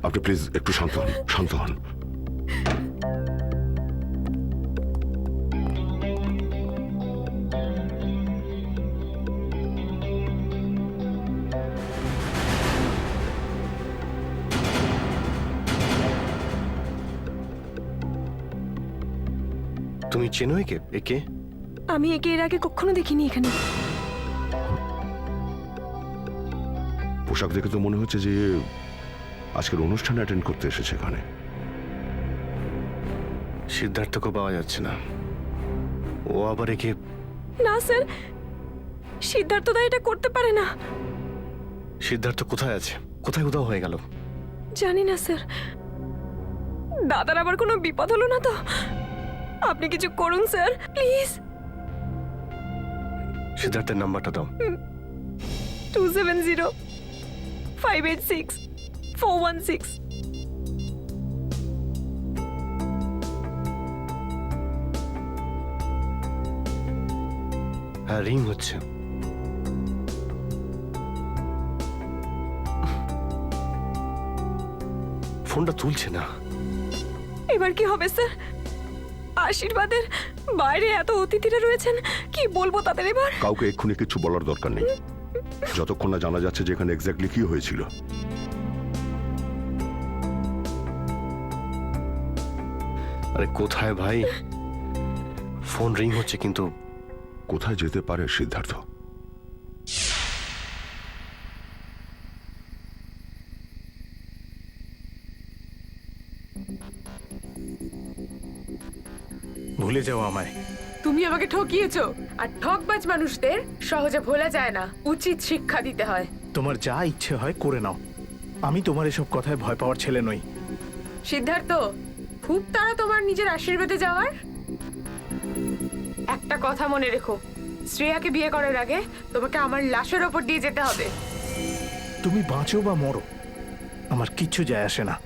আপনি প্লিজ একটু শান্ত হন, শান্ত হন। তুমি চেনো একে? একে আমি একে এর আগে কখনো দেখিনি এখানে। পোশাক দেখে তো মনে হচ্ছে যে আজকের অনুষ্ঠান অ্যাটেন্ড করতে এসেছে এখানে। সিদ্ধার্থকে পাওয়া যাচ্ছে না। ও আবার একে। না স্যার, সিদ্ধার্থ দা এটা করতে পারে না। সিদ্ধার্থ কোথায় আছে? কোথায় উধাও হয়ে গেল? জানি না স্যার। দাদার আবার কোনো বিপদ হলো না তো? আপনি কিছু করুন স্যার, প্লিজ। সিদ্ধার্থের নাম্বারটা দাও। 270-586-416। হ্যাঁ, রিং হচ্ছে। ফোনটা তুলছে না। এবার কি হবে স্যার? আশীর্বাদের বাইরে এত অতিথিরা রয়েছেন, কি বলবো তাদের এবার? কাউকে এক্ষুনি কিছু বলার দরকার নেই, যতক্ষণ না জানা যাচ্ছে যে এখানে এক্স্যাক্টলি কি হয়েছিল। আরে কোথায় ভাই? ফোন রিং হচ্ছে কিন্তু কোথায় যেতে পারে সিদ্ধার্থ? ভুলে যাও আমায়। তুমি আমাকে ঠকিয়েছো, আর ঠকবাজ মানুষদের সহজে ভোলা যায় না। উচিত শিক্ষা দিতে হয়। তোমার যা ইচ্ছে হয় করে নাও, আমি তোমার এসব কথায় ভয় পাওয়ার ছেলে নই। সিদ্ধার্থ, খুব তারা তোমার নিজের আশীর্বাদে যাওয়ার। একটা কথা মনে রেখো, শ্রেয়াকে বিয়ে করার আগে তোমাকে আমার লাশের ওপর দিয়ে যেতে হবে। তুমি বাঁচো বা মরো, আমার কিচ্ছু যায় আসে না।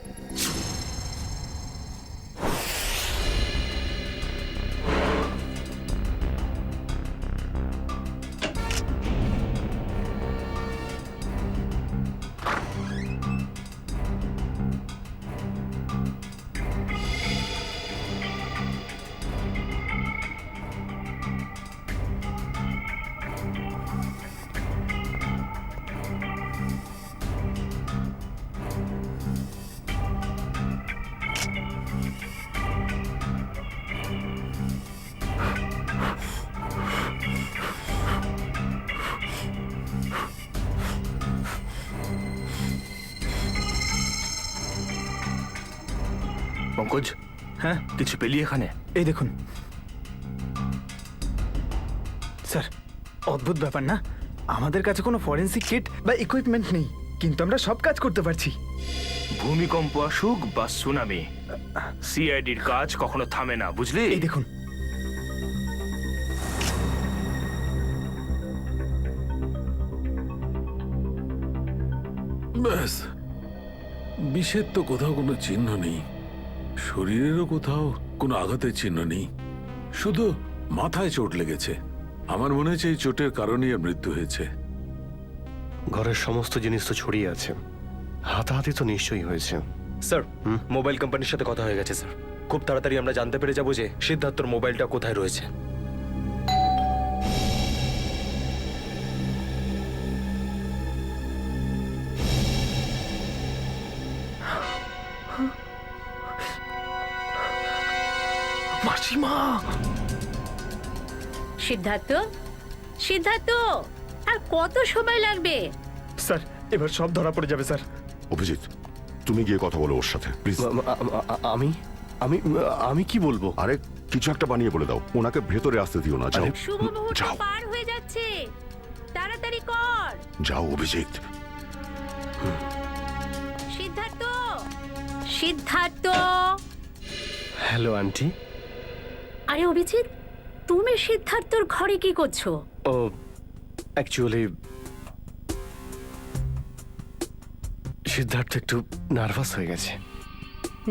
পঙ্কজ, হ্যাঁ, কিছু পেলি এখানে? এই দেখুন স্যার, অদ্ভুত ব্যাপার না? আমাদের কাছে কোনো ফরেন্সিক কিট বা ইকুইপমেন্ট নেই, কিন্তু আমরা সব কাজ করতে পারছি। ভূমিকম্প আসুক বা সুনামি, সিআইডির কাজ কখনো থামে না, বুঝলি? এই দেখুন, ব্যাস, বিষের তো কোথাও কোনো চিহ্ন নেই, শরীরেরও কোথাও কোনো আঘাতের চিহ্ন নেই, শুধু মাথায় চোট লেগেছে। আমার মনে হচ্ছে এই চোটের কারণেই এর মৃত্যু হয়েছে। ঘরের সমস্ত জিনিস তো ছড়িয়ে আছে, হাতাহাতি তো নিশ্চয়ই হয়েছে। স্যার, মোবাইল কোম্পানির সাথে কথা হয়ে গেছে স্যার। খুব তাড়াতাড়ি আমরা জানতে পেরে যাবো যে সিদ্ধার্থর মোবাইলটা কোথায় রয়েছে। মাসিমা! সিদ্ধার্থ, সিদ্ধার্থ, আর কত সময় লাগবে? স্যার এবার সব ধরা পড়ে যাবে স্যার। অভিজিৎ, তুমি গিয়ে কথা বলো ওর সাথে প্লিজ। আমি আমি আমি কি বলবো? আরে কিছু একটা বানিয়ে বলে দাও, ওনাকে ভেতরে আসতে দিও না। যাও, শুভ মুহূর্ত যাও, পার হয়ে যাচ্ছে, তাড়াতাড়ি কর। যাও অভিজিৎ। সিদ্ধার্থ, সিদ্ধার্থ। Hello aunty. আরে অভিজিৎ, তুমি সিদ্ধার্থর ঘরে কি করছো? ও অ্যাকচুয়ালি সিদ্ধার্থ একটু নার্ভাস হয়ে গেছে।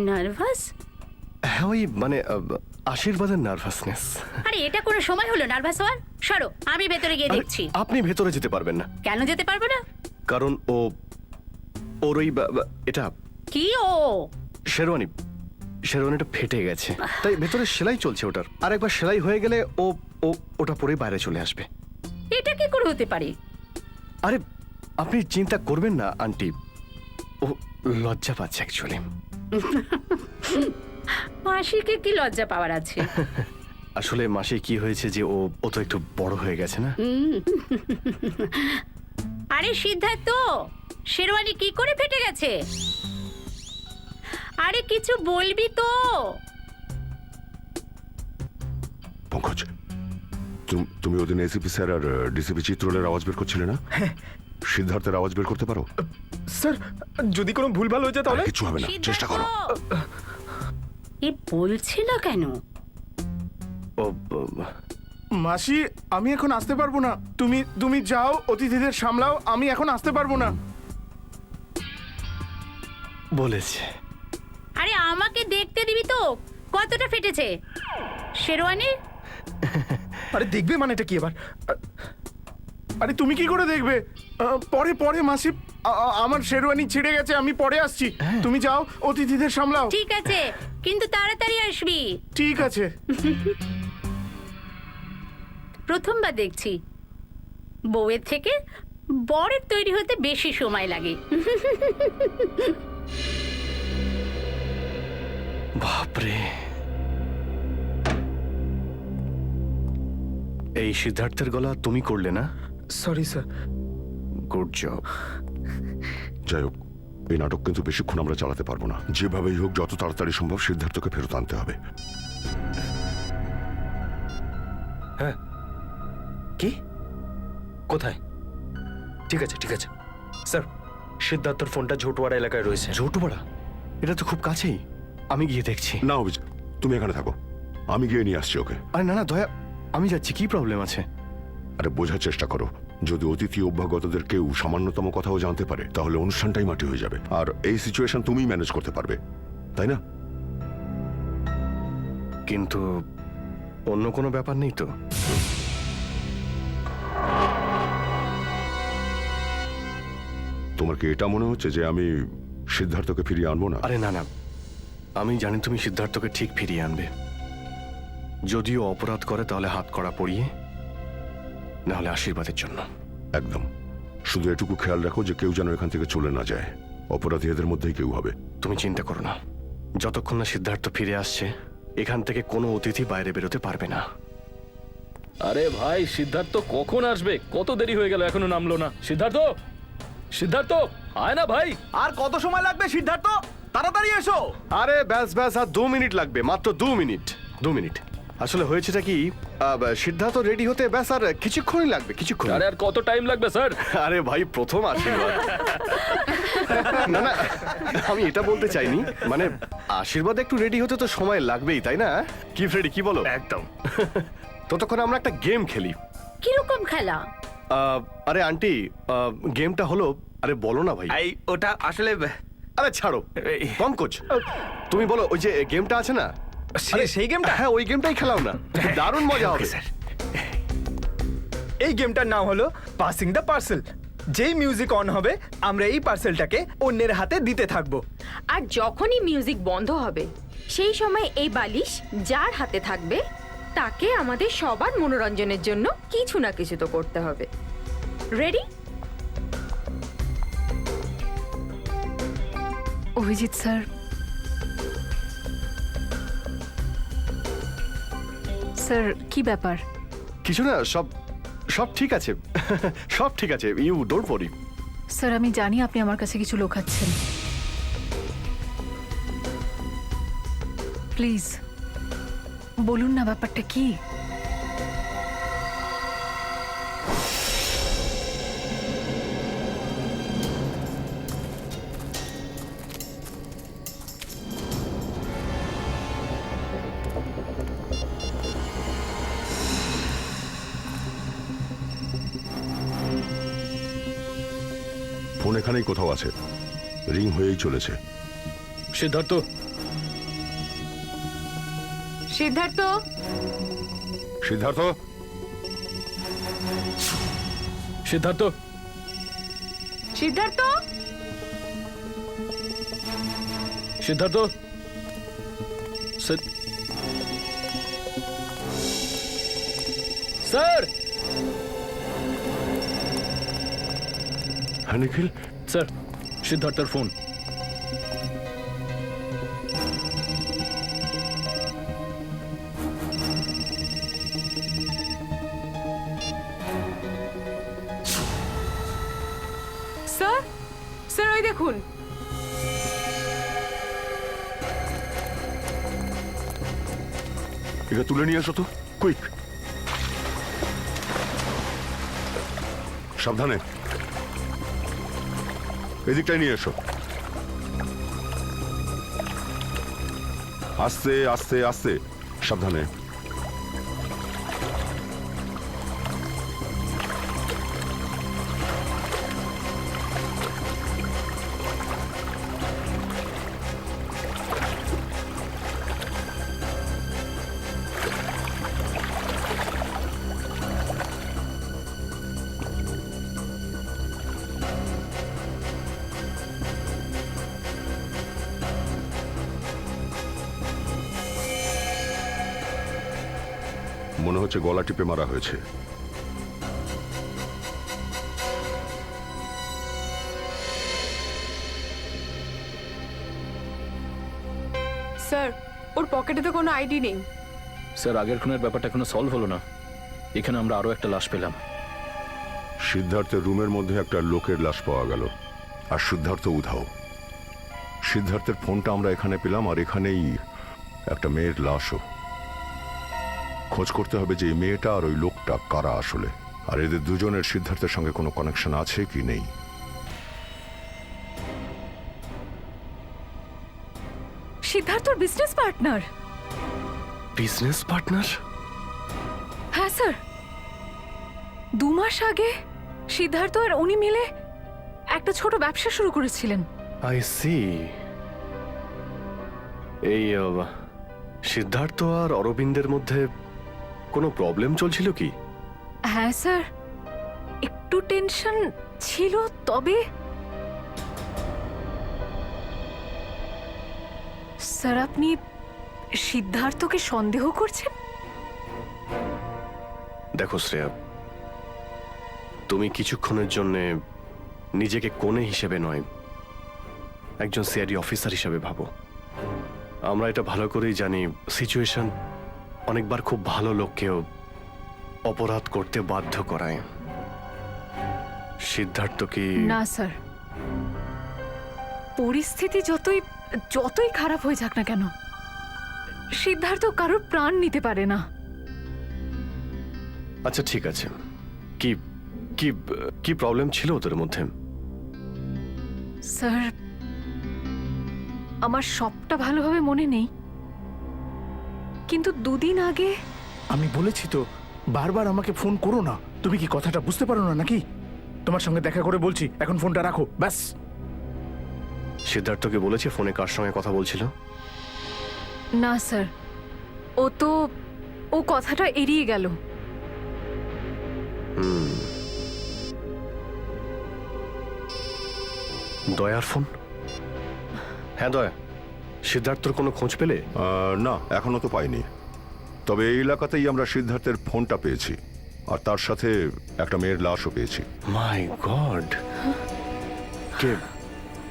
নার্ভাস? হ্যাঁ, ওই মানে আশীর্বাদের নার্ভাসনেস। আরে এটা কোনো সময় হলো নার্ভাস হওয়ার? সরো, আমি ভেতরে গিয়ে দেখছি। আপনি ভেতরে যেতে পারবেন না। কেন যেতে পারবে না? কারণ ওর ওই এটা কি ও? শেরওয়ানিটা ফেটে গেছে, তাই ভেতরে সেলাই চলছে ওটার। আর একবার সেলাই হয়ে গেলে ও ও ওটা পরে বাইরে চলে আসবে। এটা কি করে হতে পারে? আরে আপনি চিন্তা করবেন না আন্টি, ও লজ্জা পাচ্ছে অ্যাকচুয়ালি। মাসিকে কি লজ্জা পাওয়ার আছে? আসলে মাসে কি হয়েছে যে ও তো একটু বড় হয়ে গেছে না। আরে সিদ্ধার্থ, শেরওয়ানি কি করে ফেটে গেছে? আরে কিছু বলবি তো? পঙ্কজ, তুমি ওদিন এসিপি স্যার আর ডিসিপি চিত্রলের আওয়াজ বের করছিলে না? সিদ্ধার্থের আওয়াজ বের করতে পারো? স্যার, যদি কোনো ভুলভাল হয়ে যায় তাহলে? কিছু হবে না, চেষ্টা করো। এ বলছে না কেন? ও মাসি, আমি এখন আসতে পারবো না। তুমি যাও, অতিথিদের সামলাও, আমি এখন আসতে পারবো না। বলেছে। আরে আমাকে দেখতে দিবি তো কতটা ফেটেছে শেরওয়ানি? আরে দেখবে মানেটা কি এবার? আরে তুমি কি করে দেখবে? পরে মাসি, আমার শেরওয়ানি ছিঁড়ে গেছে, আমি পরে আসছি। তুমি যাও, অতিথিদের সামলাও। ঠিক আছে, কিন্তু তাড়াতাড়ি আসবি। ঠিক আছে। প্রথমবার দেখছি বউয়ের থেকে বরের তৈরি হতে বেশি সময় লাগে। বাপরে, এই সিদ্ধার্থের গলা তুমি করলে না? Sorry sir. Good job. যাই হোক, এই নাটক কিন্তু বেশিক্ষণ আমরা চালাতে পারবো না। যেভাবেই হোক যত তাড়াতাড়ি সম্ভব সিদ্ধার্থকে ফেরত আনতে হবে। হ্যাঁ, কি? কোথায়? ঠিক আছে ঠিক আছে স্যার, সিদ্ধার্থর ফোনটা ঝোটওয়াড়া এলাকায় রয়েছে। ঝোটপাড়া? এটা তো খুব কাছেই, আমি গিয়ে দেখছি। না অভিজিৎ, তুমি এখানে থাকো, আমি গিয়ে নিয়ে আসছি ওকে। আরে না না দয়া, আমি যাচ্ছি, কি প্রবলেম আছে? আরে বোঝার চেষ্টা করো, যদি অতিথি অভ্যাগতদের কেউ সামান্যতম কথাও জানতে পারে তাহলে অনুষ্ঠানটাই মাটি হয়ে যাবে। আর এই সিচুয়েশন তুমিই ম্যানেজ করতে পারবে, তাই না? কিন্তু অন্য কোনো ব্যাপার নেই তো? তোমার কি এটা মনে হচ্ছে যে আমি সিদ্ধার্থকে ফিরিয়ে আনবো না? আরে না না, আমি জানি তুমি সিদ্ধার্থকে ঠিক ফিরিয়ে আনবে। যদিও অপরাধ করে তাহলে হাত কড়া পরিয়ে, না হলে আশীর্বাদের জন্য। একদম। শুধু এটুকু খেয়াল রাখো যে কেউ যেন এখান থেকে চলে না যায়। অপরাধী এদের মধ্যেই কেউ হবে। তুমি চিন্তা করো না, যতক্ষণ না সিদ্ধার্থ ফিরে আসছে এখান থেকে কোনো অতিথি বাইরে বেরোতে পারবে না। আরে ভাই, সিদ্ধার্থ কখন আসবে? কত দেরি হয়ে গেল, এখনো নামলো না। সিদ্ধার্থ, সিদ্ধার্থ আয় না ভাই। আর কত সময় লাগবে সিদ্ধার্থ? তাড়াতাড়ি এসো। আরে ব্যাস ব্যাস, আর 2 মিনিট লাগবে, মাত্র 2 মিনিট। 2 মিনিট। আসলে হয়েছেটা কি, সিদ্ধার্থ রেডি হতে ব্যাস আর কিছুক্ষণই লাগবে, কিছুক্ষণ। আরে আর কত টাইম লাগবে স্যার? আরে ভাই, প্রথম আশীর্বাদ। না না, আমি এটা বলতে চাইনি, মানে আশীর্বাদ একটু রেডি হতে তো সময় লাগবেই, তাই না? কি ফ্রেডি, কি বলো? একদম। ততক্ষণ আমরা একটা গেম খেলি। কিরকম খেলা? আরে আন্টি, গেমটা হলো, আরে বলো না ভাই। এই ওটা আসলে আরে ছাড়ো পঙ্কজ, তুমি বলো। ওই যে গেমটা আছে না, সেই গেমটা? হ্যাঁ ওই গেমটাই খেলাও না, দারুণ মজা হবে। এই গেমটার নাম হলো পাসিং দ্য পার্সেল। যেই মিউজিক অন হবে আমরা এই পার্সেলটাকে অন্যের হাতে দিতে থাকবো। আর যখনই মিউজিক বন্ধ হবে সেই সময় এই বালিশ যার হাতে থাকবে তাকে আমাদের সবার মনোরঞ্জনের জন্য কিছু না কিছু তো করতে হবে। রেডি? অভিজিৎ স্যার, স্যার কি ব্যাপার? কিছু না, সব সব ঠিক আছে। সব ঠিক আছে, ইউ ডোন্ট ওয়ারি। স্যার আমি জানি আপনি আমার কাছে কিছু লোকাচ্ছেন, প্লিজ বলুন না ব্যাপারটা কি। ফোন এখানেই কোথাও আছে, রিং হয়েই চলেছে। সিদ্ধার্থ, সিদ্ধার্থ, সিদ্ধার্থ, সিদ্ধার্থ, সিদ্ধার্থ, সিদ্ধার্থ স্যার হ্যাঁ নিখিল, স্যার সিদ্ধার্থের ফোন। স্যার স্যার ওই দেখুন। এটা তুলে নিয়ে আসো তো, কুইক। সাবধানে, এদিকটাই নিয়ে এসো। আস্তে আস্তে আস্তে, সাবধানে। মনে হচ্ছে গলা টিপে মারা হয়েছে। স্যার ওর পকেটে তো কোনো আইডি নেই। স্যার আগের খুনের ব্যাপারটা এখনো সলভ হলো না। এখানে আমরা আরো একটা লাশ পেলাম। সিদ্ধার্থের রুমের মধ্যে একটা লোকের লাশ পাওয়া গেল, আর সিদ্ধার্থ উধাও। সিদ্ধার্থের ফোনটা আমরা এখানে পেলাম, আর এখানেই একটা মেয়ের লাশও। খোঁজ করতে হবে যে এই মেয়েটা আর ওই লোকটা কারা আসলে, আর এদের দুজনের সিদ্ধার্থের সঙ্গে কোনো কানেকশন আছে কি নেই। সিদ্ধার্থর বিজনেস পার্টনার। Business partner? হ্যাঁ স্যার, 2 মাস আগে সিদ্ধার্থ আর উনি মিলে একটা ছোট ব্যবসা শুরু করেছিলেন। I see. এই সিদ্ধার্থ আর অরবিন্দের মধ্যে কোনো প্রবলেম চলছিল কি? হ্যাঁ স্যার, একটু টেনশন ছিল, তবে স্যার আপনি সিদ্ধার্থকে সন্দেহ করছেন? দেখো শ্রেয়া, তুমি কিছুক্ষণের জন্য নিজেকে কোণে হিসেবে নয়, একজন সিআইডি অফিসার হিসেবে ভাবো। আমরা এটা ভালো করেই জানি, সিচুয়েশন অনেকবার খুব ভালো লোককেও অপরাধ করতে বাধ্য করায়। সিদ্ধার্থ কি? না স্যার, পরিস্থিতি যতই খারাপ হয়ে যাক না কেন, সিদ্ধার্থ কারোর প্রাণ নিতে পারে না। আচ্ছা ঠিক আছে, কি কি কি প্রবলেম ছিল ওদের মধ্যে? স্যার আমার সবটা ভালোভাবে মনে নেই, কিন্তু 2 দিন আগে আমি বলেছি তো, বারবার আমাকে ফোন করো না। তুমি কি কথাটা বুঝতে পারো না নাকি? তোমার সঙ্গে দেখা করে বলছি, এখন ফোনটা রাখো ব্যাস। সিদ্ধার্থকে বলেছে ফোনে কার সঙ্গে কথা বলছিল? না স্যার, ও কথাটা এড়িয়ে গেল। দয়ার ফোন? হ্যাঁ দয়া, সিদ্ধার্থর কোনো খোঁজ পেলে? না, এখনো তো পাইনি। তবে এই এলাকাতেই আমরা সিদ্ধার্থের ফোনটা পেয়েছি, আর তার সাথে একটা মেয়ের লাশও পেয়েছি। মাই গড! কে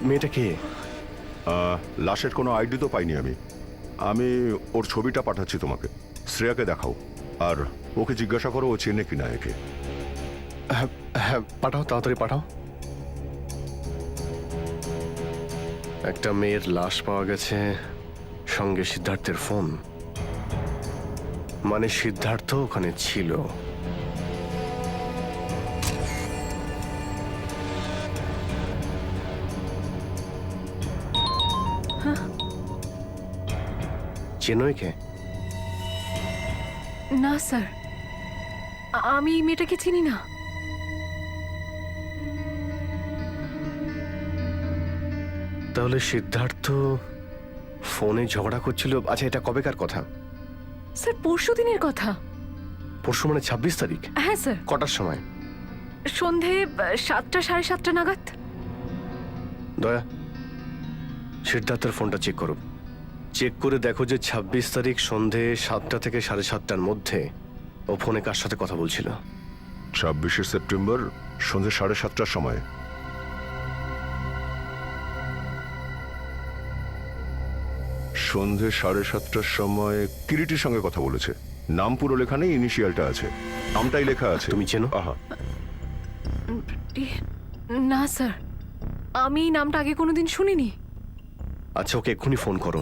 মেয়েটা? কে? লাশের কোনো আইডি তো পাইনি আমি ওর ছবিটা পাঠাচ্ছি তোমাকে। শ্রেয়াকে দেখাও, আর ওকে জিজ্ঞাসা করো ও চেনে কিনা একে। হ্যাঁ পাঠাও, তাড়াতাড়ি পাঠাও। একটা মেয়ের লাশ পাওয়া গেছে, সঙ্গে সিদ্ধার্থের ফোন। মানে সিদ্ধার্থ ওখানে ছিল। চেনো একে? না স্যার, আমি এই মেয়েটাকে চিনি না। তাহলে সিদ্ধার্থ ফোনে ঝগড়া করছিল। আচ্ছা, এটা কবেকার কথা? স্যার পরশুদিনের কথা। পরশু মানে 26 তারিখ? হ্যাঁ স্যার। কটার সময়? সন্ধে 7টা 7:30 নাগাদ। দয়া, সিদ্ধার্থের ফোনটা চেক করো। চেক করে দেখো যে 26 তারিখ সন্ধে 7টা থেকে 7:30টার মধ্যে ও ফোনে কার সাথে কথা বলছিল। 26শে সেপ্টেম্বর সন্ধ্যে 7:30টার সময়। সন্ধ্যে 7:30টার সময় কিরিটির সঙ্গে কথা বলেছে। নাম পুরো লেখা নেই, ইনিশিয়ালটা আছে, নামটাই লেখা আছে। তুমি চেনো? আহা, না স্যার, আমি এই নামটা আগে কোনোদিন শুনিনি। আচ্ছা, ওকে এক্ষুনি ফোন করো।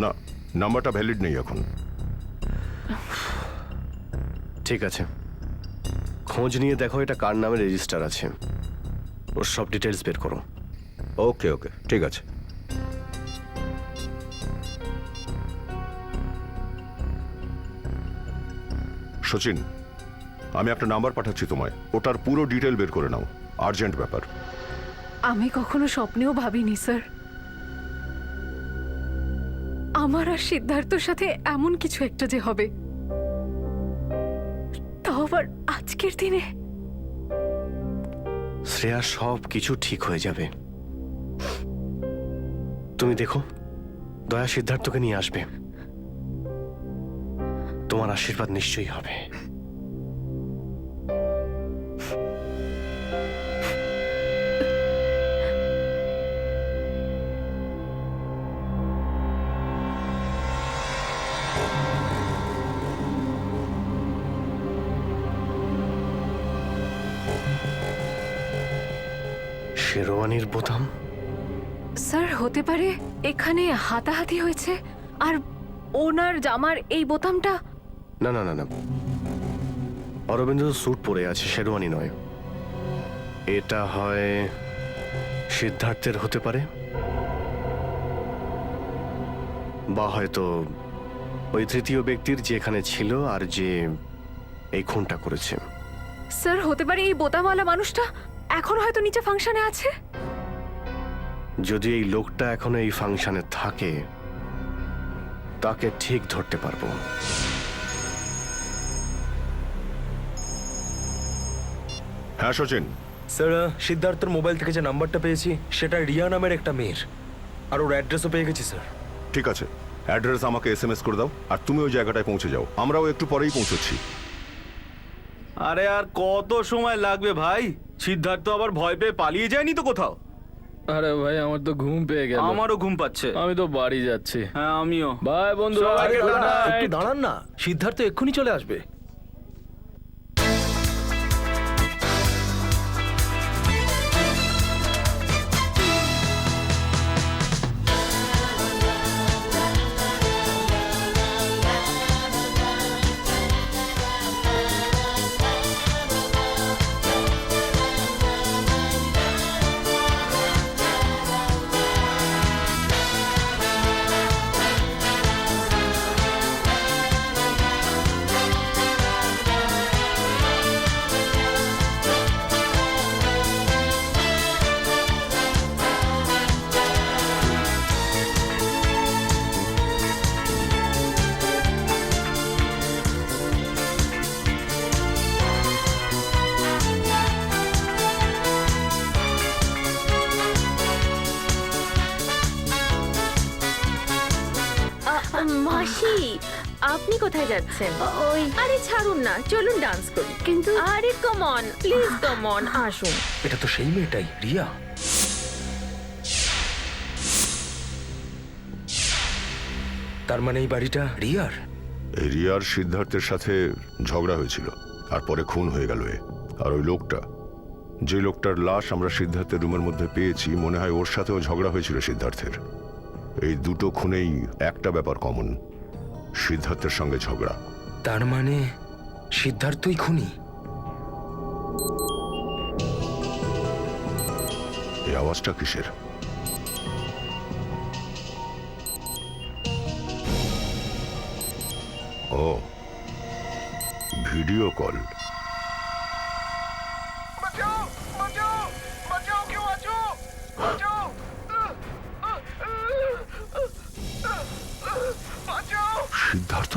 না, নাম্বারটা ভ্যালিড নেই এখন। ঠিক আছে, খোঁজ নিয়ে দেখো এটা কার নামে রেজিস্টার আছে, ওর সব ডিটেলস বের করো। ওকে ওকে, ঠিক আছে। সচিন, আমি একটা নাম্বার পাঠাচ্ছি তোমায়, ওটার পুরো ডিটেল বের করে নাও, আর্জেন্ট ব্যাপার। আমি কখনো স্বপ্নেও ভাবিনি স্যার আমার আর সিদ্ধার্থর সাথে এমন কিছু একটা যে হবে, তাও আবার আজকের দিনে। শ্রেয়া, সব কিছু ঠিক হয়ে যাবে। তুমি দেখো, দয়া সিদ্ধার্থকে নিয়ে আসবে, তোমার আশীর্বাদ নিশ্চয়ই হবে। শেরওয়ানির বোতাম? স্যার হতে পারে এখানে হাতাহাতি হয়েছে আর ওনার জামার এই বোতামটা। না না না না, অরবিন্দ স্যুট পরে আছে, শেরওয়ানি নয়। এটা হয় সিদ্ধার্থের হতে পারে, বা হয়তো ওই তৃতীয় ব্যক্তির যে এখানে ছিল আর যে এই খুনটা করেছে। স্যার হতে পারে এই বোতামওয়ালা মানুষটা এখন হয়তো নিচে ফাংশনে আছে। যদি এই লোকটা এখনো এই ফাংশনে থাকে, তাকে ঠিক ধরতে পারবো। হ্যাঁ সচিন, স্যার, সিদ্ধার্থর মোবাইল থেকে যে নাম্বারটা পেয়েছি সেটা রিয়া নামের একটা মেয়ের, আর ওর অ্যাড্রেসও পেয়ে গেছি স্যার। ঠিক আছে, অ্যাড্রেস আমাকে SMS করে দাও, আর তুমি ওই জায়গাটায় পৌঁছে যাও, আমরাও একটু পরেই পৌঁছচ্ছি। আরে আর কত সময় লাগবে ভাই? সিদ্ধার্থ আবার ভয় পেয়ে পালিয়ে যায়নি তো কোথাও? আরে ভাই, আমার তো ঘুম পেয়ে গেল। আমারও ঘুম পাচ্ছে। আমি তো বাড়ি যাচ্ছি। হ্যাঁ, আমিও। বাই বন্ধু। আরে দাঁড়া, একটু দাঁড়ান না, সিদ্ধার্থ এক্ষুনি চলে আসবে। মাসি, আপনি কোথায় যাচ্ছেন? ওই, আরে ছাড়ুন না, চলুন ডান্স করি। কিন্তু আরে come on, please come on, আসুন। এটা তো সেই মেয়েটাই, রিয়া। তার মানে এই বাড়িটা রিয়ার? এই রিয়ার সিদ্ধার্থের সাথে ঝগড়া হয়েছিল, আর পরে খুন হয়ে গেল এ। আর ওই লোকটা, যে লোকটার লাশ আমরা সিদ্ধার্থের রুমের মধ্যে পেয়েছি, মনে হয় ওর সাথেও ঝগড়া হয়েছিল সিদ্ধার্থের। এই দুটো খুনেই একটা ব্যাপার কমন, সিদ্ধার্থের সঙ্গে ঝগড়া। তার মানে সিদ্ধার্থই খুনি? এই আওয়াজটা কিসের? ও, ভিডিও কল। সিদ্ধার্থ?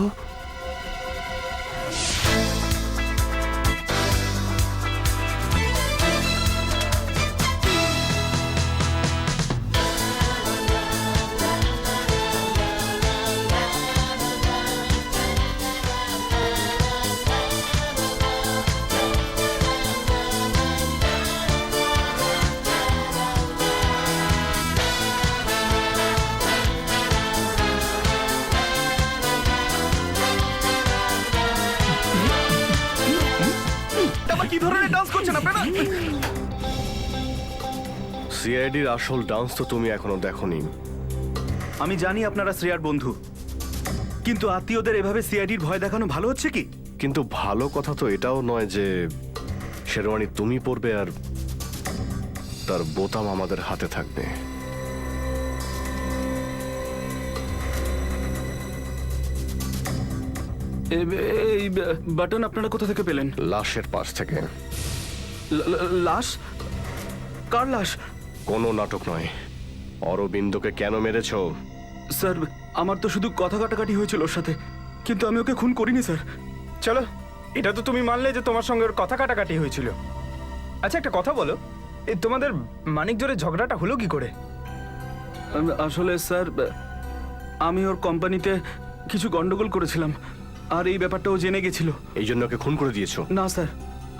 ধরনের ডান্স করছেন আপনারা? সিআইডির আসল ডান্স তো তুমি এখনো দেখোনি। আমি জানি আপনারা শ্রেয়ার বন্ধু, কিন্তু আত্মীয়দের এভাবে সিআইডির ভয় দেখানো ভালো হচ্ছে কি? কিন্তু ভালো কথা তো এটাও নয় যে শেরওয়ানি তুমি পরবে আর তার বোতাম আমাদের হাতে থাকবে। এই বাটন আপনারা কোথা থেকে পেলেন? লাশের পাশ থেকে। লাশ? কার লাশ? কোনো নাটক নয়। অরবিন্দকে কেন মেরেছো? স্যার, আমার তো শুধু কথা কাটাকাটি হয়েছিল ওর সাথে, কিন্তু আমি ওকে খুন করিনি স্যার। চলো, এটা তো তুমি মানলে যে তোমার সঙ্গে ওর কথা কাটাকাটি হয়েছিল। আচ্ছা, একটা কথা বলো, এই তোমাদের মানিক জোরের ঝগড়াটা হলো কি করে? আসলে স্যার, আমি ওর কোম্পানিতে কিছু গন্ডগোল করেছিলাম, আর এই ব্যাপারটা ও জেনে গেছিল। এই জন্য ওকে খুন করে দিয়েছো? না স্যার,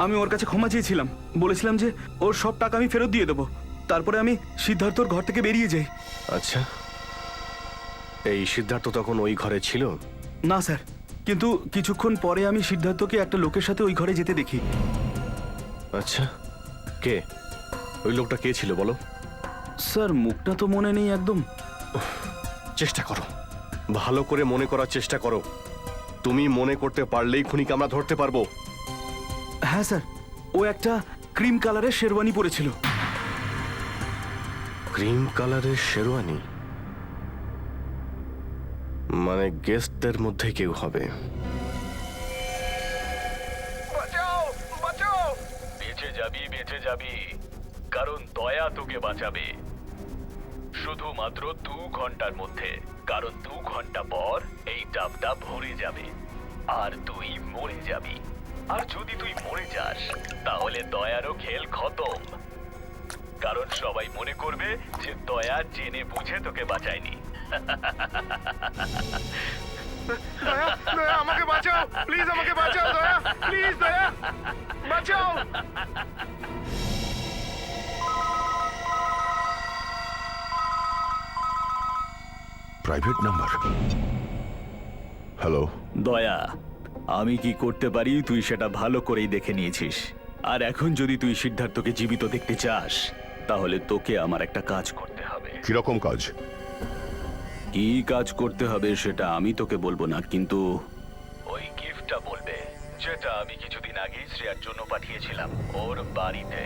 আমি ওর কাছে ক্ষমা চেয়েছিলাম, বলেছিলাম যে ওর সব টাকা আমি ফেরত দিয়ে দেবো। তারপরে আমি সিদ্ধার্থর ঘর থেকে বেরিয়ে যাই। আচ্ছা, এই সিদ্ধার্থ তখন ওই ঘরে ছিল? না স্যার, কিন্তু কিছুক্ষণ পরে আমি সিদ্ধার্থকে একটা লোকের সাথে ওই ঘরে যেতে দেখি। আচ্ছা, কে ওই লোকটা? কে ছিল বলো? স্যার, মুখটা তো মনে নেই একদম। চেষ্টা করো, ভালো করে মনে করার চেষ্টা করো। তুমি মনে করতে পারলেই খুনিকে আমরা ধরতে পারবো। হ্যাঁ স্যার, ও একটা ক্রিম কালারের শেরওয়ানি পরেছিল। ক্রিম কালারের শেরওয়ানি? মানে গেস্টদের মধ্যে কেউ হবে। বেঁচে যাবি, বেঁচে যাবি, কারণ দয়া তোকে বাঁচাবে। শুধুমাত্র 2 ঘন্টার মধ্যে, কারণ 2 ঘন্টা পর এই ডাবটা ভরে যাবে আর তুই মরে যাবি। আর যদি তুই মরে যাস তাহলে দয়ারও খেল খতম, কারণ সবাই মনে করবে যে দয়া জেনে বুঝে তোকে বাঁচায়নি। দয়া, দয়া, আমাকে বাঁচাও প্লিজ, আমাকে বাঁচাও দয়া, প্লিজ দয়া, বাঁচাও। Private number. হ্যালো। দয়া, আমি কি করতে পারি তুই সেটা ভালো করেই দেখে নিয়েছিস। আর এখন যদি তুই সিদ্ধার্থকে জীবিত দেখতে চাস তাহলে তোকে আমার একটা কাজ করতে হবে। কিরকম কাজ? কি কাজ করতে হবে সেটা আমি তোকে বলবো না, কিন্তু ওই গিফটটা বলবে যেটা আমি কিছুদিন আগে শ্রেয়ার জন্য পাঠিয়েছিলাম ওর বাড়িতে।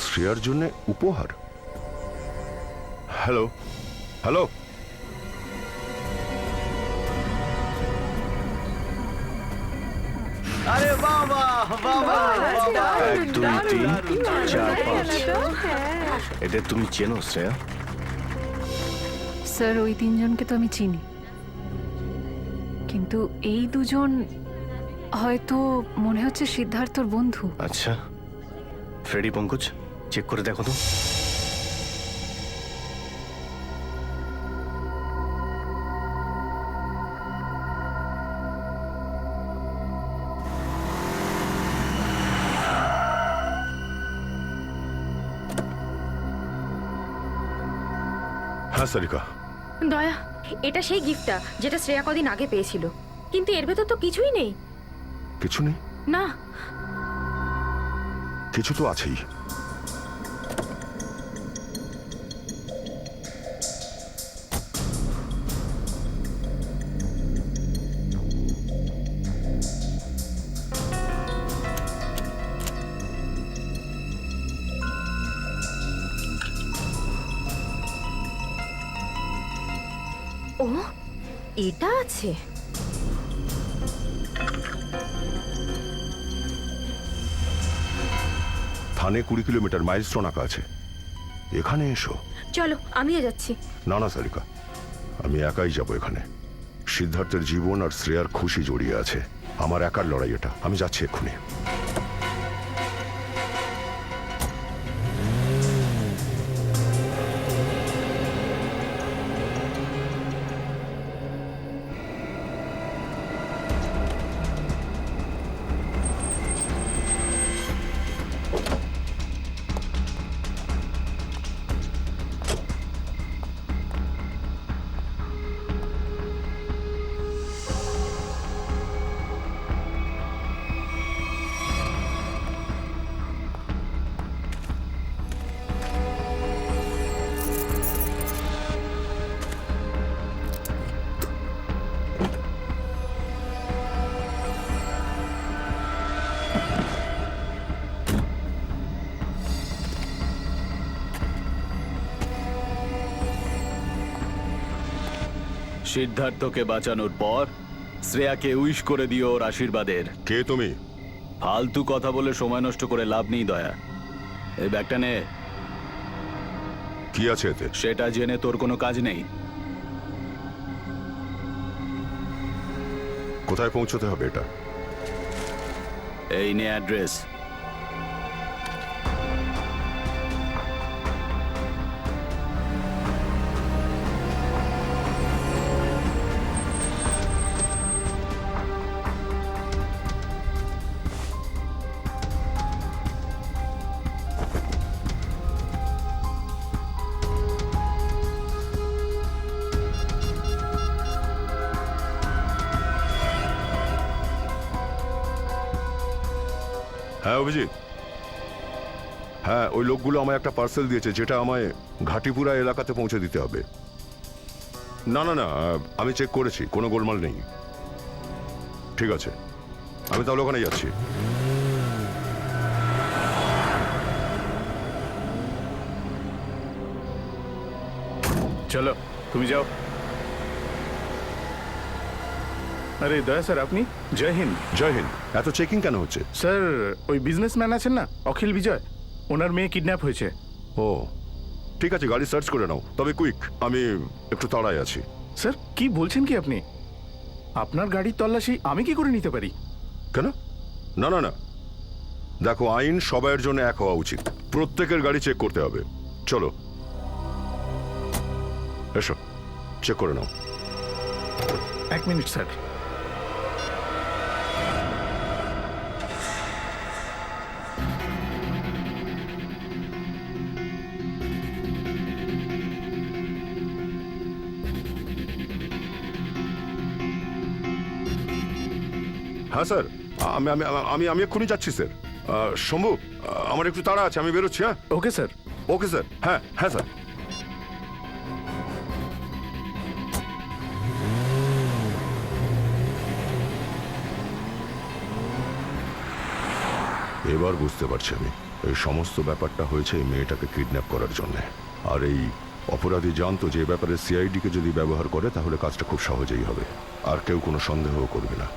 শ্রেয়ার জন্য উপহার? Hello, hello. আরে বাবা, বাবা, 1 2 3 4 5। এদের তুমি চেনো শ্রেয়া? স্যার, ওই 3 জনকে তো আমি চিনি, কিন্তু এই 2 জন হয়তো মনে হচ্ছে সিদ্ধার্থর বন্ধু। আচ্ছা, ফ্রেডি পঙ্কজ, চেক করে দেখো তো। হ্যাঁ সারিকা। দয়া, এটা সেই গিফটটা যেটা শ্রেয়া কদিন আগে পেয়েছিল, কিন্তু এর ভেতর তো কিছুই নেই। কিছু নেই? না। কিছু তো আছেই। ও, এটা আছে। থানে 20 কিলোমিটার মাইলস্টোন আঁকা আছে। এখানে এসো। চলো, আমিও যাচ্ছি। না না সারিকা, আমি একাই যাব এখানে। সিদ্ধার্থের জীবন আর শ্রেয়ার খুশি জড়িয়ে আছে। আমার একার লড়াই এটা। আমি যাচ্ছি এক্ষুনি। সিদ্ধার্থকে বাঁচানোর পর শ্রেয়াকে উইশ করে দিও ওর আশীর্বাদের। কে তুমি? ফালতু কথা বলে সময় নষ্ট করে লাভ নেই দয়া। এই ব্যাগটা নে। কি আছে এতে? সেটা জেনে তোর কোনো কাজ নেই। কোথায় পৌঁছতে হবে এটা? এই নে অ্যাড্রেস। হ্যাঁ অভিজিৎ, হ্যাঁ ওই লোকগুলো আমায় একটা পার্সেল দিয়েছে যেটা আমায় ঘাটিপুরা এলাকাতে পৌঁছে দিতে হবে। না না না, আমি চেক করেছি, কোনো গোলমাল নেই। ঠিক আছে, আমি তাহলে ওখানে যাচ্ছি। চলো তুমি যাও। আরে দয়া স্যার, আপনি? জয় হিন্দ। জয় হিন্দ। এত চেকিং কেন হচ্ছে? স্যার ওই বিজনেসম্যান আছেন না, অখিল বিজয়, ওনার মেয়ে কিডন্যাপ হয়েছে। ও ঠিক আছে, গাড়ি সার্চ করে নাও, তবে কুইক, আমি একটু তাড়ায় আছি। স্যার কি বলছেন কি আপনি? আপনার গাড়ির তল্লাশি আমি কি করে নিতে পারি? কেন? না না না, দেখো আইন সবাইয়ের জন্য এক হওয়া উচিত, প্রত্যেকের গাড়ি চেক করতে হবে। চলো এসো, চেক করে নাও। 1 মিনিট স্যার। হ্যাঁ স্যার, আমি আমি আমি আমি এক্ষুনি যাচ্ছি স্যার। শম্ভু, আমার একটু তাড়া আছে, আমি বেরোচ্ছি। হ্যাঁ ওকে স্যার। Okay sir. হ্যাঁ হ্যাঁ স্যার। এবার বুঝতে পারছি আমি, এই সমস্ত ব্যাপারটা হয়েছে এই মেয়েটাকে কিডন্যাপ করার জন্য। আর এই অপরাধী জানতো যে এ ব্যাপারে সিআইডিকে যদি ব্যবহার করে তাহলে কাজটা খুব সহজেই হবে, আর কেউ কোনো সন্দেহও করবে না।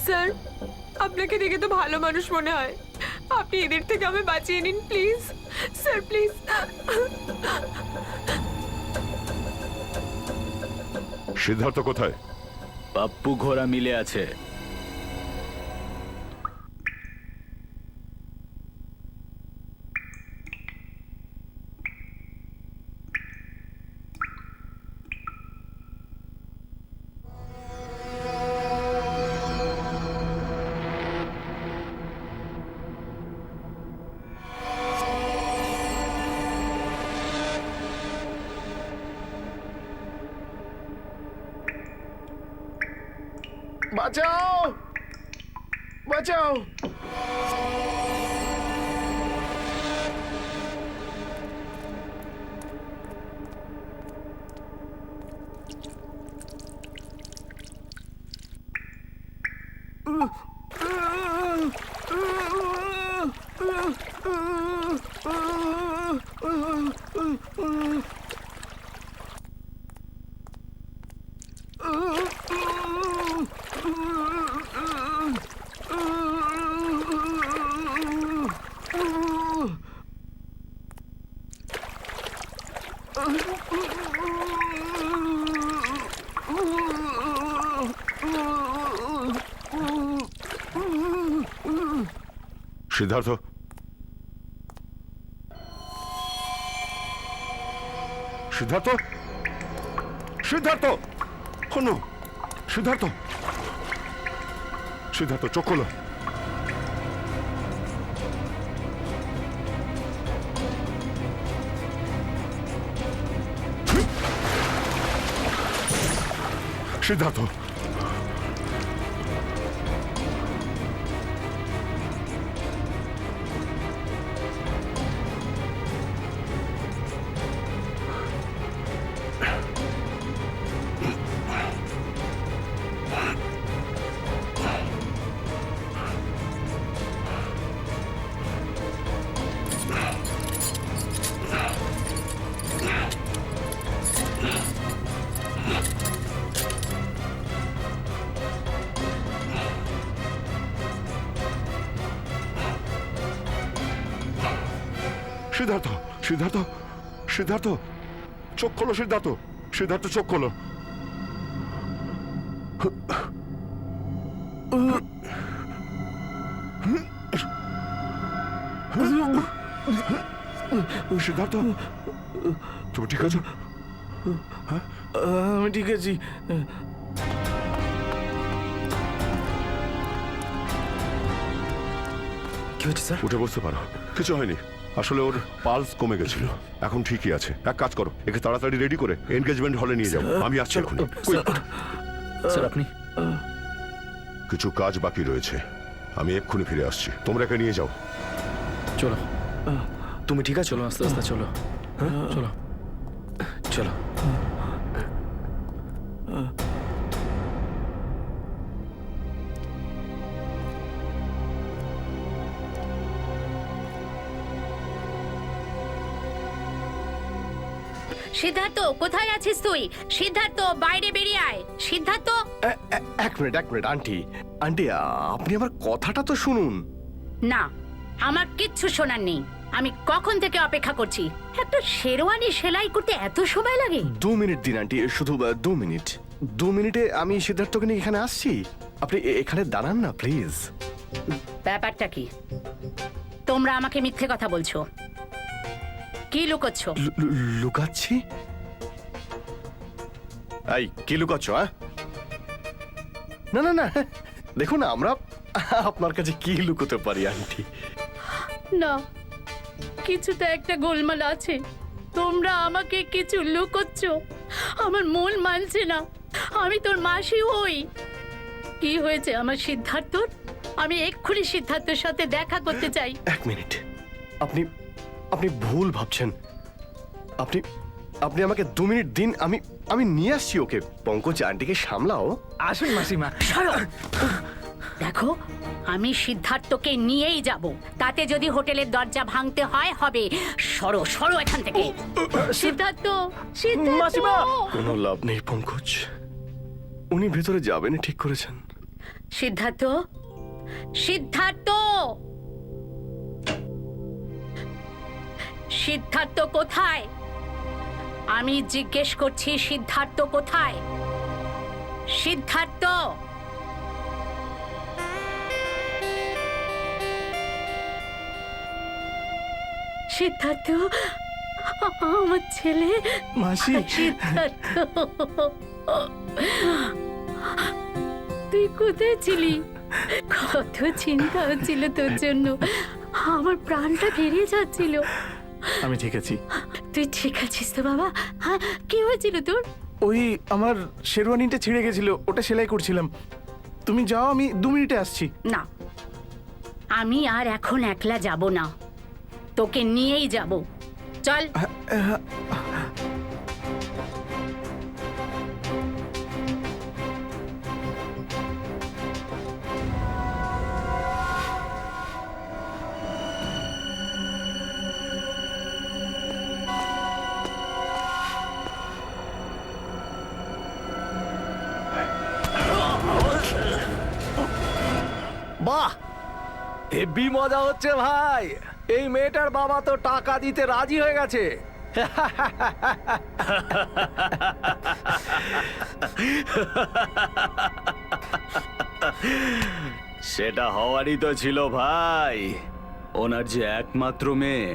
স্যার, আপনাকে দেখে তো ভালো মানুষ মনে হয়, আপনি এদের থেকে আমি বাঁচিয়ে নিন প্লিজ স্যার, প্লিজ। সিদ্ধার্থ কোথায়? পাপ্পু ঘোড়া মিলে আছে। বাঁচাও বাঁচাও। সিদ্ধার্থ, সিদ্ধার্থ, সিদ্ধার্থ, শোনো, সিদ্ধার্থ, সিদ্ধার্থ চোখ খোলো। সিদ্ধার্থ, সিদ্ধার্থ, সিদ্ধার্থ, সিদ্ধার্থ, চোখ খোলো সিদ্ধার্থ, সিদ্ধার্থ চোখ খোলো। সিদ্ধার্থ, তুমি ঠিক আছো? আমি ঠিক আছি। কি হচ্ছে স্যার? উঠে বসতে পারো, কিছু হয়নি। আসলে ওর পালস কমে গেছিল, এখন ঠিকই আছে। এক কাজ করো, একে তাড়াতাড়ি রেডি করে এনগেজমেন্ট হলে নিয়ে যাও। আমি আসছি এখন। স্যার আপনি কিছু কাজ বাকি রয়েছে, আমি এক্ষুনি ফিরে আসছি। তোমরা একে নিয়ে যাও। চলো। তুমি ঠিক আছে? চলো আস্তে আস্তে চলো। চলো চলো। সিদ্ধার্থ, কোথায় আছিস তুই? সিদ্ধার্থ, বাইরে বেরিয়ে আয়। সিদ্ধার্থ, এক মিনিট, এক মিনিট। আন্টি, আন্টি, আপনি আমার কথাটা তো শুনুন। না, আমার কিচ্ছু শোনার নেই। আমি কখন থেকে অপেক্ষা করছি। একটা শেরওয়ানি সেলাই করতে এত সময় লাগে? 2 মিনিট দিন আন্টি, শুধু 2 মিনিট। 2 মিনিটে আমি সিদ্ধার্থকে নিয়ে এখানে আসছি। আপনি এখানে দাঁড়ান না প্লিজ। ব্যাপারটা কি? তোমরা আমাকে মিথ্যে কথা বলছো। কি লুকোচ্ছ? লুকাচ্ছি? এই কি লুকাচ্ছ? না না না, দেখুন আমরা আপনার কাছে কি লুকোতে পারি আন্টি? না, কিছুতে একটা গোলমাল আছে। তোমরা আমাকে কিছু লুকোচ্ছ। আমার মন মানছে না। আমি তোর মাসি হই। কি হয়েছে আমার সিদ্ধার্থর? আমি এক্ষুনি সিদ্ধার্থের সাথে দেখা করতে চাই। 1 মিনিট, আপনি আপনি ভুল ভাবছেন। আপনি আপনি আমাকে 2 মিনিট দিন, আমি নিয়ে আসছি ওকে। পঙ্কজ আন্টিকে সামলাও। আসুন মাসিমা। দেখো, আমি সিদ্ধার্থকে নিয়েই যাব। তাতে যদি হোটেলের দরজা ভাঙতে হয় হবে। সরো সরো এখান থেকে। সিদ্ধার্থ, সিদ্ধার্থ। কোনো লাভ নেই পঙ্কজ, উনি ভেতরে যাবেন ঠিক করেছেন। সিদ্ধার্থ, সিদ্ধার্থ, সিদ্ধার্থ কোথায়? আমি জিজ্ঞেস করছি, সিদ্ধার্থ কোথায়? সিদ্ধার্থ, সিদ্ধার্থ, আমার ছেলে। মাসি, সিদ্ধার্থ, তুই কোথায় ছিলি? কত চিন্তা হচ্ছিল তোর জন্য। আমার প্রাণটা বেরিয়ে যাচ্ছিল। আমি ঠিক আছি। তুই ঠিক আছিস তো বাবা? হ্যাঁ, কি হয়েছিল তোর? ওই আমার শেরওয়ানিটা ছিঁড়ে গেছিল, ওটা সেলাই করছিলাম। তুমি যাও, আমি 2 মিনিটে আসছি। না, আমি আর এখন একলা যাব না। তোকে নিয়েই যাব। চল। বাহ, হেভি মজা হচ্ছে ভাই। এই মেয়েটার বাবা তো টাকা দিতে রাজি হয়ে গেছে। সেটা হওয়ারই তো ছিল ভাই। ওনার যে একমাত্র মেয়ে,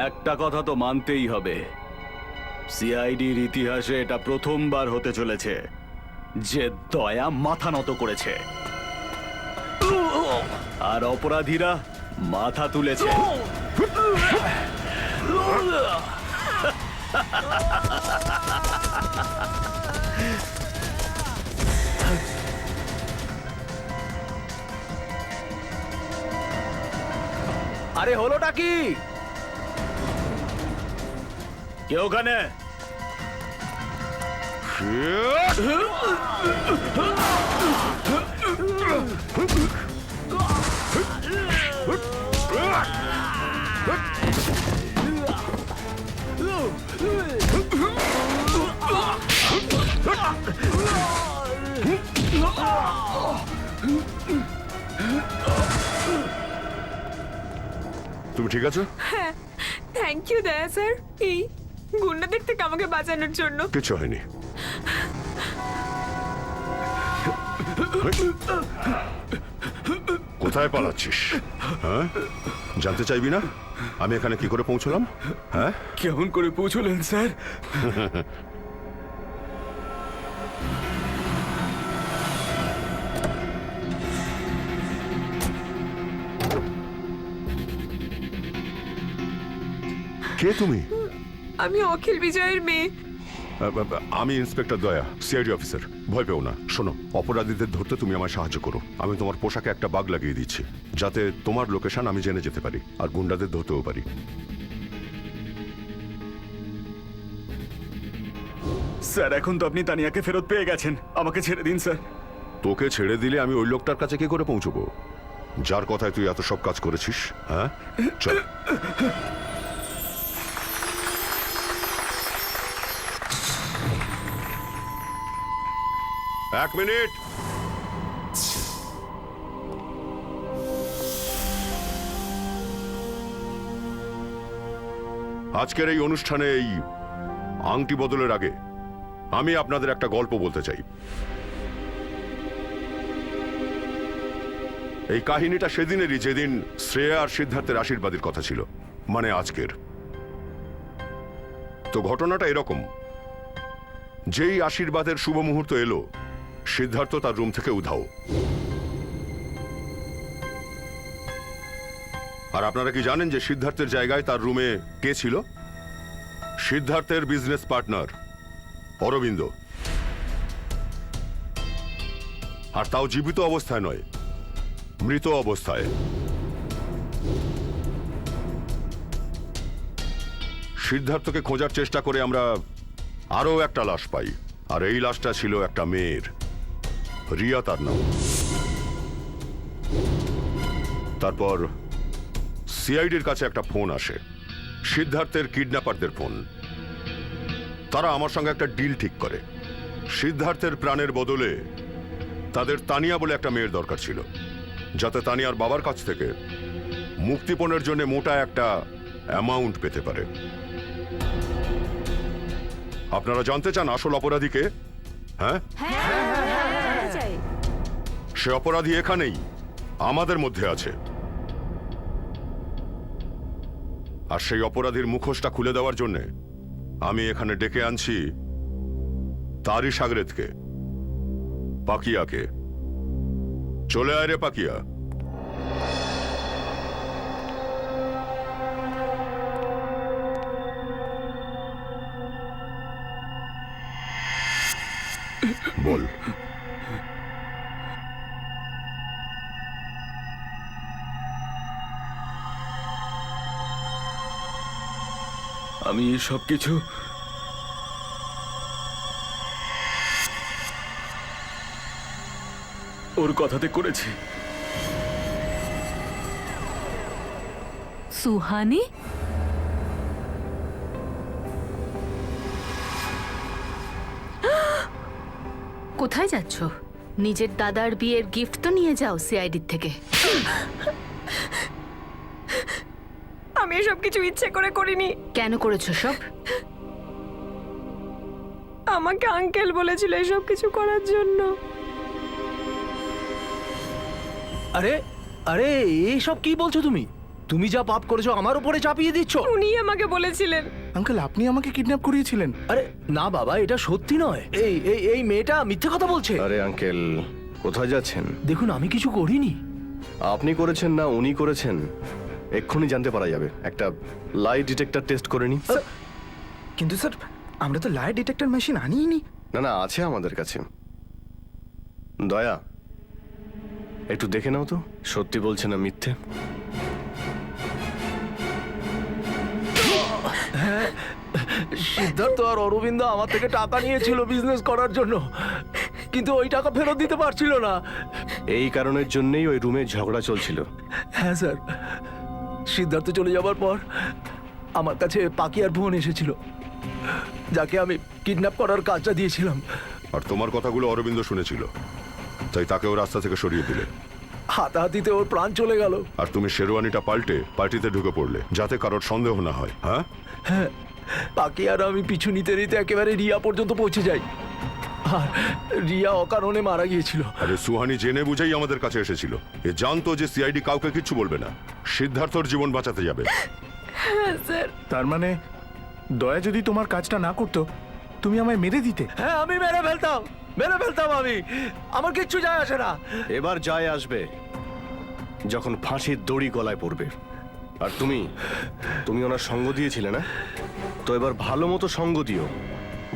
একটা কথা তো মানতেই হবে, সিআইডির ইতিহাসে এটা প্রথমবার হতে চলেছে যে দয়া মাথা নত করেছে আর অপরাধীরা মাথা তুলেছে। আরে হলোটা কি? কে ওখানে? তুমি ঠিক আছো? হ্যাঁ, থ্যাংক ইউ দয়া স্যার, এই গুন্ডাদের থেকে আমাকে বাঁচানোর জন্য। কিছু হয়নি। কোথায় পালাচ্ছিস? হ্যাঁ, জানতে চাইবি না আমি এখানে কি করে পৌঁছলাম? হ্যাঁ, কেমন করে পৌঁছলেন স্যার? কে তুমি? আমি অখিল বিজয়ের মেয়ে। আমি ইন্সপেক্টর দয়া, সিআইডি অফিসার। ভয় পেও না। শোনো, অপরাধীদের ধরতে তুমি আমায় সাহায্য করো। আমি তোমার পোশাকে একটা বাগ লাগিয়ে দিচ্ছি, যাতে তোমার লোকেশন আমি জেনে যেতে পারি আর গুন্ডাদের ধরতেও পারি। স্যার, এখন তো আপনি তানিয়াকে ফেরত পেয়ে গেছেন, আমাকে ছেড়ে দিন স্যার। তোকে ছেড়ে দিলে আমি ওই লোকটার কাছে কি করে পৌঁছবো, যার কথায় তুই এত সব কাজ করেছিস? হ্যাঁ, চল। এক মিনিট। আজকের এই অনুষ্ঠানে এই আংটি বদলের আগে আমি আপনাদের একটা গল্প বলতে চাই। এই কাহিনীটা সেদিনেরই যেদিন শ্রেয়া আর সিদ্ধার্থের আশীর্বাদের কথা ছিল, মানে আজকের। তো ঘটনাটা এরকম, যেই আশীর্বাদের শুভ মুহূর্ত এলো, সিদ্ধার্থ তার রুম থেকে উধাও। আর আপনারা কি জানেন যে সিদ্ধার্থের জায়গায় তার রুমে কে ছিল? সিদ্ধার্থের বিজনেস পার্টনার অরবিন্দ। আর তাও জীবিত অবস্থায় নয়, মৃত অবস্থায়। সিদ্ধার্থকে খোঁজার চেষ্টা করে আমরা আরো একটা লাশ পাই, আর এই লাশটা ছিল একটা মেয়ের, রিয়া তার নাম। তারপর সিআইডির কাছে একটা ফোন আসে, সিদ্ধার্থের কিডন্যাপারদের ফোন। তারা আমার সঙ্গে একটা ডিল ঠিক করে। সিদ্ধার্থের প্রাণের বদলে তাদের তানিয়া বলে একটা মেয়ের দরকার ছিল, যাতে তানিয়ার বাবার কাছ থেকে মুক্তিপণের জন্য মোটা একটা অ্যামাউন্ট পেতে পারে। আপনারা জানতে চান আসল অপরাধী কে? হ্যাঁ, সে অপরাধী এখানেই আমাদের মধ্যে আছে। আর সেই অপরাধীর মুখোশটা খুলে দেওয়ার জন্য আমি এখানে ডেকে আনছি তারই সাগরেদকে, পাকিয়াকে। চলে আয় রে পাকিয়া। বল। আমি সব কিছু ওর কথাতে করেছি। সুহানি? কোথায় যাচ্ছ? নিজের দাদার বিয়ের গিফট তো নিয়ে যাও সিআইডির থেকে। আমি এসব কিছু ইচ্ছে করে করিনি। কেন করেছো সব? আমাকে আঙ্কেল বলেছিল এসব কিছু করার জন্য। আরে আরে এইসব কি বলছো তুমি? তুমি যা পাপ করেছো আমার উপরে চাপিয়ে দিচ্ছ। উনি আমাকে বলেছিলেন। আঙ্কেল, আপনি আমাকে কিডন্যাপ করিয়েছিলেন? আরে না বাবা, এটা সত্যি নয়। এই এই এই মেয়েটা মিথ্যে কথা বলছে। আরে আঙ্কেল, কোথায় যাচ্ছেন? দেখুন, আমি কিছু করিনি। আপনি করেছেন না উনি করেছেন, এক্ষুনি জানতে পারা যাবে। একটা লাই ডিটেক্টর টেস্ট করে নি। কিন্তু স্যার, আমরা তো লাই ডিটেক্টর মেশিন আনিনি। না না, আছে আমাদের কাছে। দয়া, একটু দেখে নাও তো সত্যি বলছে না মিথ্যে। সিদ্ধার্থ আর অরবিন্দ আমার থেকে টাকা নিয়েছিল বিজনেস করার জন্য, কিন্তু ওই টাকা ফেরত দিতে পারছিল না। এই কারণের জন্যই ওই রুমে ঝগড়া চলছিল। হ্যাঁ স্যার, সিদ্ধার্থ চলে যাবার পর আমার কাছে পাকিয়ার ফোন এসেছিল, যাকে আমি কিডন্যাপ করার কাজটা দিয়েছিলাম। আর তোমার কথাগুলো অরবিন্দ শুনেছিল, তাই তাকেও রাস্তা থেকে সরিয়ে দিলে। হাতাহাতিতে ওর প্রাণ চলে গেল। আর তুমি শেরওয়ানিটা পাল্টে পার্টিতে ঢুকে পড়লে, যাতে কারোর সন্দেহ না হয়। হ্যাঁ, হ্যাঁ, পাকিয়ার আমি পিছু নিতে নিতে একেবারে রিয়া পর্যন্ত পৌঁছে যাই, আর রিয়া অকারণে মারা গিয়েছিল। আরে সুহানি জেনে বুঝেই আমাদের কাছে এসেছিল। এ জানতো যে সিআইডি কাউকে কিচ্ছু বলবে না, সিদ্ধার্থর জীবন বাঁচাতে যাবে। তার মানে দয়া যদি তোমার কাজটা না করতো, তুমি আমায় মেরে দিতে। হ্যাঁ, আমি মেরে ফেলতাম আমি, আমার কিচ্ছু যায় আসে না। এবার যায় আসবে যখন ফাঁসির দড়ি গলায় পড়বে। আর তুমি ওনার সঙ্গ দিয়েছিলে না, তো এবার ভালো মতো সঙ্গ দিও,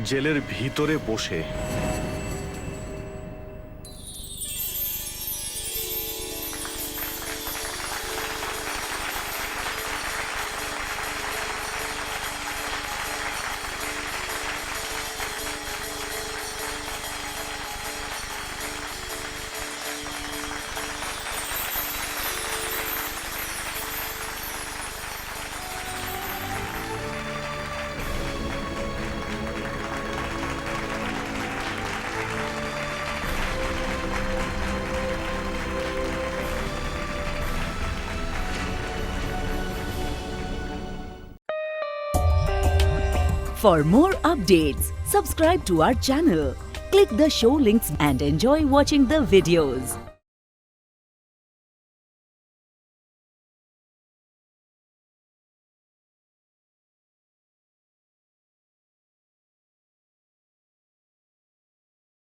জেলের ভিতরে বসে। For more updates, subscribe to our channel, click the show links and enjoy watching the videos.